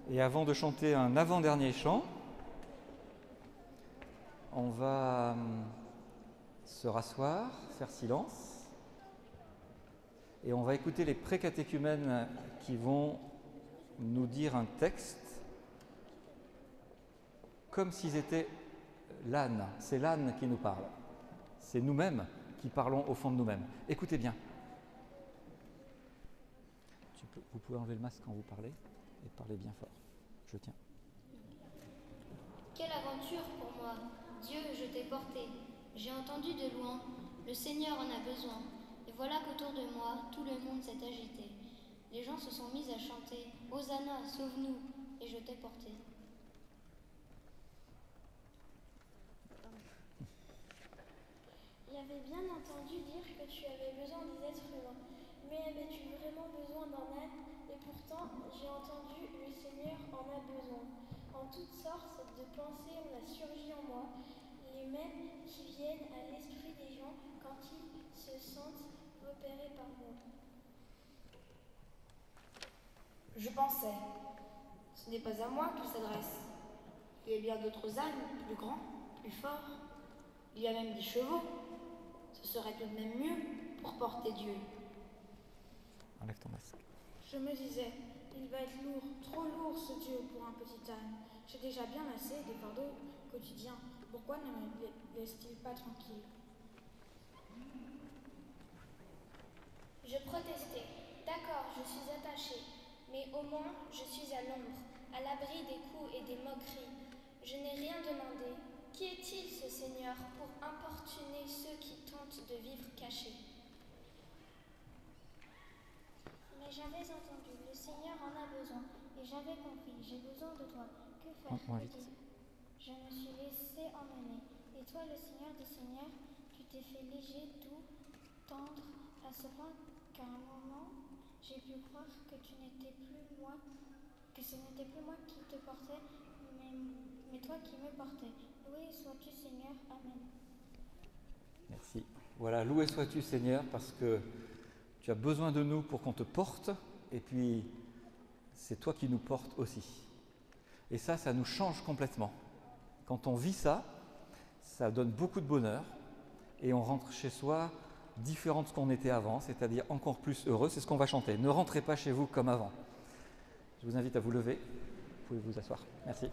Et avant de chanter un avant-dernier chant, on va se rasseoir, faire silence, et on va écouter les pré-catéchumènes qui vont nous dire un texte comme s'ils étaient l'âne. C'est l'âne qui nous parle. C'est nous-mêmes qui parlons au fond de nous-mêmes. Écoutez bien. Vous pouvez enlever le masque quand vous parlez et parler bien fort. Je tiens. Quelle aventure pour moi! Dieu, je t'ai porté. J'ai entendu de loin, le Seigneur en a besoin. Et voilà qu'autour de moi, tout le monde s'est agité. Les gens se sont mis à chanter, Hosanna, sauve-nous, et je t'ai porté. J'avais bien entendu dire que tu avais besoin des êtres humains, mais avais-tu vraiment besoin d'un âne? Et pourtant, j'ai entendu, le Seigneur en a besoin. En toutes sortes de pensées on a surgi en moi, les mêmes qui viennent à l'esprit des gens quand ils se sentent repérés par moi. Je pensais, ce n'est pas à moi qu'il s'adresse. Il y a bien d'autres ânes, plus grands, plus forts. Il y a même des chevaux. Ce serait tout de même mieux pour porter Dieu. Enlève ton masque. Je me disais, il va être lourd, trop lourd ce Dieu pour un petit âne. J'ai déjà bien assez des fardeaux quotidiens. Pourquoi ne me laisse-t-il pas tranquille? Je protestais. D'accord, je suis attachée, mais au moins je suis à l'ombre, à l'abri des coups et des moqueries. Je n'ai rien demandé. Qui est-il, ce Seigneur, pour importuner ceux qui tentent de vivre cachés? Mais j'avais entendu, le Seigneur en a besoin, et j'avais compris, j'ai besoin de toi. Que faire? Je me suis laissé emmener, et toi, le Seigneur des Seigneurs, tu t'es fait léger, doux, tendre, à ce point qu'à un moment, j'ai pu croire que tu n'étais plus moi, que ce n'était plus moi qui te portais, mais toi qui me portais. Loué sois-tu, Seigneur. Amen. Merci. Voilà, loué sois-tu, Seigneur, parce que tu as besoin de nous pour qu'on te porte, et puis c'est toi qui nous portes aussi. Et ça nous change complètement. Quand on vit ça, ça donne beaucoup de bonheur, et on rentre chez soi différent de ce qu'on était avant, c'est-à-dire encore plus heureux. C'est ce qu'on va chanter. Ne rentrez pas chez vous comme avant. Je vous invite à vous lever. Vous pouvez vous asseoir. Merci.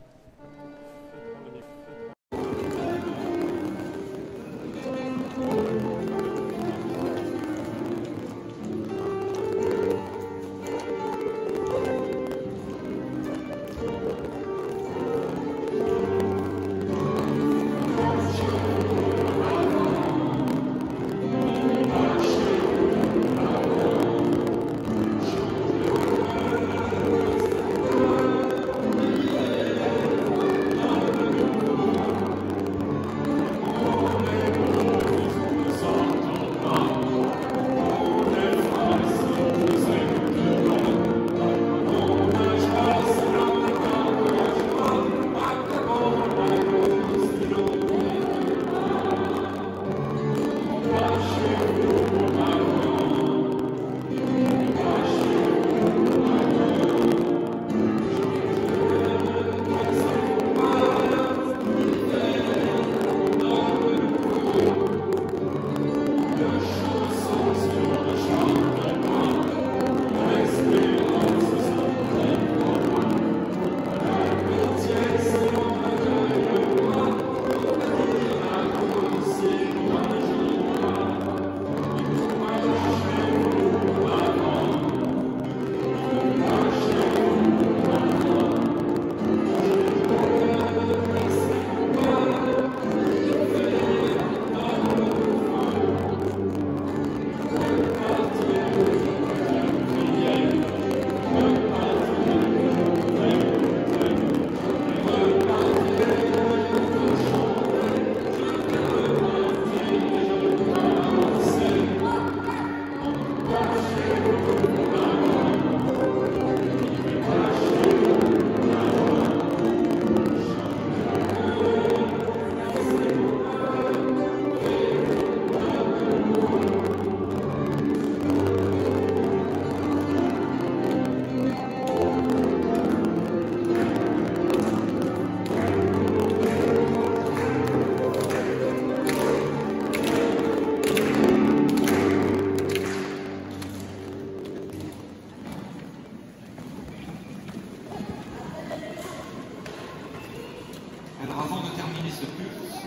Alors avant de terminer ce culte,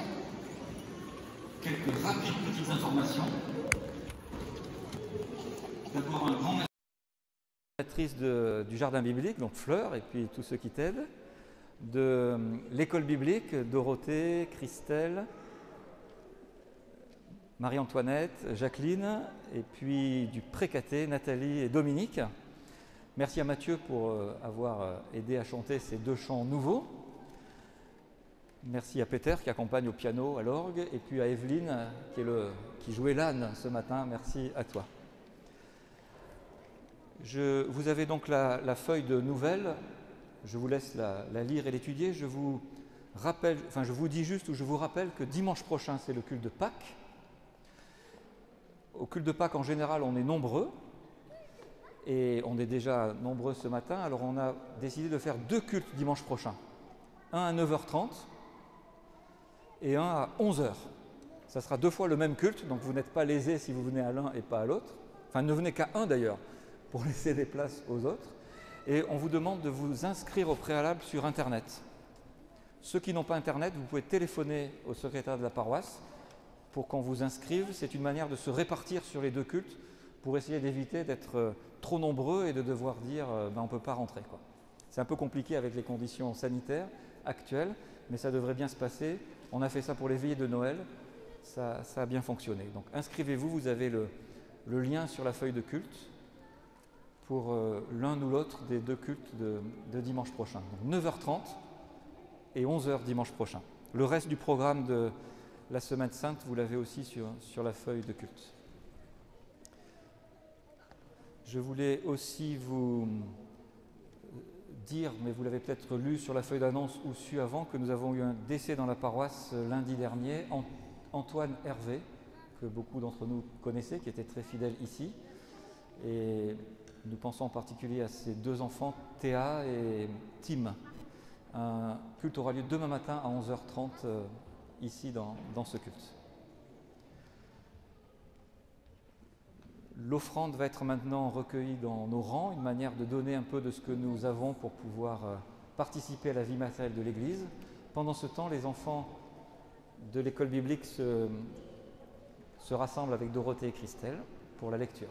quelques rapides petites informations. D'abord un grand merci. Matrice du jardin biblique, donc Fleur, et puis tous ceux qui t'aident, de l'école biblique, Dorothée, Christelle, Marie-Antoinette, Jacqueline, et puis du Précaté, Nathalie et Dominique. Merci à Mathieu pour avoir aidé à chanter ces 2 chants nouveaux. Merci à Peter qui accompagne au piano, à l'orgue, et puis à Evelyne qui jouait l'âne ce matin. Merci à toi. Vous avez donc la feuille de nouvelles. Je vous laisse la lire et l'étudier. Je vous dis juste, ou je vous rappelle que dimanche prochain, c'est le culte de Pâques. Au culte de Pâques, en général, on est nombreux. Et on est déjà nombreux ce matin. Alors on a décidé de faire 2 cultes dimanche prochain. Un à 9h30 et un à 11h. Ça sera 2 fois le même culte, donc vous n'êtes pas lésés si vous venez à l'un et pas à l'autre. Enfin, ne venez qu'à un d'ailleurs, pour laisser des places aux autres. Et on vous demande de vous inscrire au préalable sur Internet. Ceux qui n'ont pas Internet, vous pouvez téléphoner au secrétaire de la paroisse pour qu'on vous inscrive. C'est une manière de se répartir sur les 2 cultes pour essayer d'éviter d'être trop nombreux et de devoir dire on ne peut pas rentrer, quoi. C'est un peu compliqué avec les conditions sanitaires actuelles, mais ça devrait bien se passer. On a fait ça pour les veillées de Noël, ça a bien fonctionné. Donc inscrivez-vous, vous avez le lien sur la feuille de culte pour l'un ou l'autre des 2 cultes de dimanche prochain. Donc 9h30 et 11h dimanche prochain. Le reste du programme de la Semaine Sainte, vous l'avez aussi sur la feuille de culte. Je voulais aussi vous dire, mais vous l'avez peut-être lu sur la feuille d'annonce ou su avant, que nous avons eu un décès dans la paroisse lundi dernier, Antoine Hervé, que beaucoup d'entre nous connaissaient, qui était très fidèle ici. Et nous pensons en particulier à ses 2 enfants, Théa et Tim. Un culte aura lieu demain matin à 11h30 ici dans ce culte. L'offrande va être maintenant recueillie dans nos rangs, une manière de donner un peu de ce que nous avons pour pouvoir participer à la vie matérielle de l'Église. Pendant ce temps, les enfants de l'école biblique se rassemblent avec Dorothée et Christelle pour la lecture.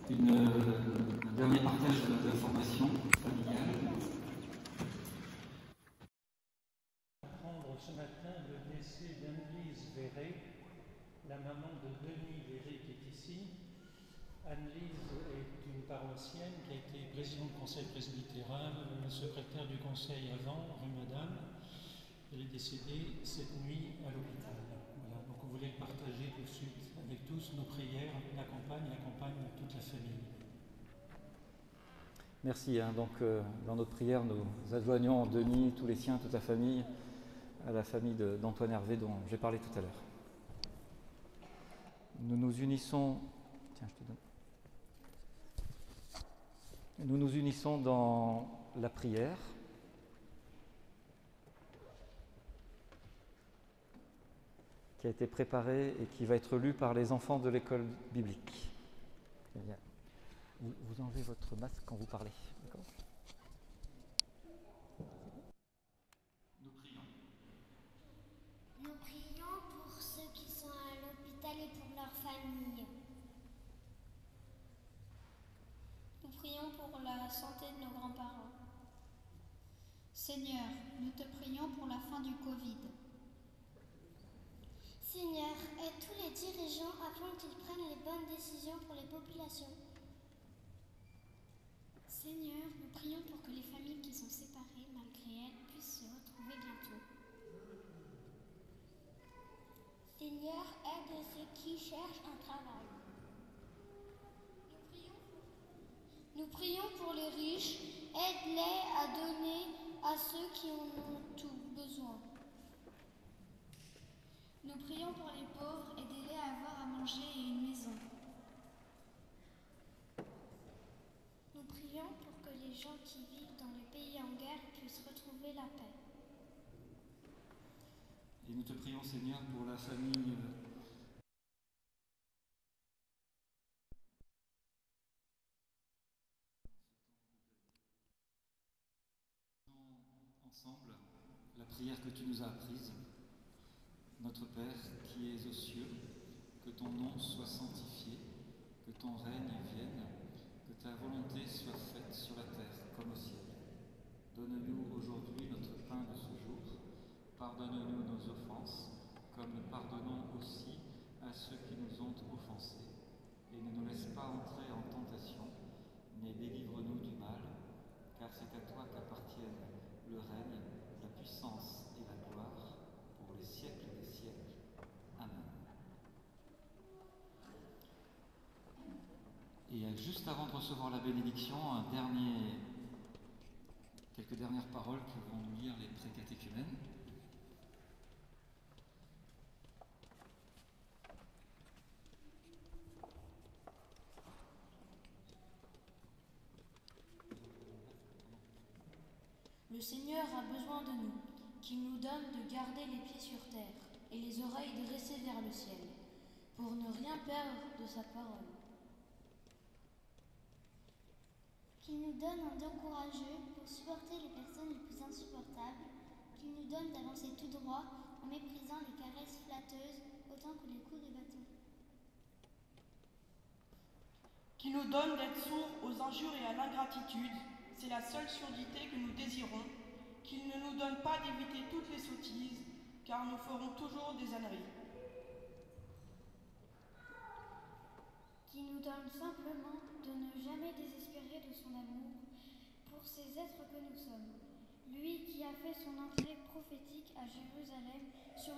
Un dernier partage d'informations familiales. Apprendre ce matin le décès d'Annelise Véret, la maman de Denis Véret qui est ici, Anne-Lise est une paroissienne qui a été présidente du conseil presbytéral, secrétaire du conseil avant, rue Madame. Elle est décédée cette nuit à l'hôpital. Voilà, donc on voulait partager tout de suite avec tous nos prières, l'accompagne toute la famille. Merci. Donc, dans notre prière, nous adjoignons Denis, tous les siens, toute la famille, à la famille d'Antoine Hervé dont j'ai parlé tout à l'heure. Nous nous unissons. Tiens, je te donne. Nous nous unissons dans la prière. Qui a été préparée et qui va être lue par les enfants de l'école biblique. Eh bien, vous enlevez votre masque quand vous parlez, d'accord ? Nous prions. Nous prions pour ceux qui sont à l'hôpital et pour leurs familles. Nous prions pour la santé de nos grands-parents. Seigneur, nous te prions pour la fin du Covid. Seigneur, aide tous les dirigeants afin qu'ils prennent les bonnes décisions pour les populations. Seigneur, nous prions pour que les familles qui sont séparées malgré elles puissent se retrouver bientôt. Seigneur, aide ceux qui cherchent un travail. Nous prions pour les riches, aide-les à donner à ceux qui en ont tout besoin. Nous prions pour les pauvres, aidez-les à avoir à manger et une maison. Nous prions pour que les gens qui vivent dans les pays en guerre puissent retrouver la paix. Et nous te prions, Seigneur, pour la famille ensemble la prière que tu nous as apprise. Notre Père qui es aux cieux, que ton nom soit sanctifié, que ton règne vienne, que ta volonté soit faite sur la terre comme au ciel. Donne-nous aujourd'hui notre pain de ce jour. Pardonne-nous nos offenses, comme nous pardonnons aussi à ceux qui nous ont offensés. Et ne nous laisse pas entrer en tentation, mais délivre-nous du mal, car c'est à toi qu'appartiennent le règne, la puissance et la gloire pour les siècles des siècles. Amen. Et juste avant de recevoir la bénédiction, quelques dernières paroles que vont nous lire les précatéchumènes. Le Seigneur a besoin de nous, qu'il nous donne de garder les pieds sur terre et les oreilles dressées vers le ciel, pour ne rien perdre de sa parole. Qu'il nous donne un dos courageux pour supporter les personnes les plus insupportables, qu'il nous donne d'avancer tout droit en méprisant les caresses flatteuses autant que les coups de bâton. Qu'il nous donne d'être sourds aux injures et à l'ingratitude, c'est la seule surdité que nous désirons, qu'il ne nous donne pas d'éviter toutes les sottises, car nous ferons toujours des âneries. Qui nous donne simplement de ne jamais désespérer de son amour pour ces êtres que nous sommes. Lui qui a fait son entrée prophétique à Jérusalem sur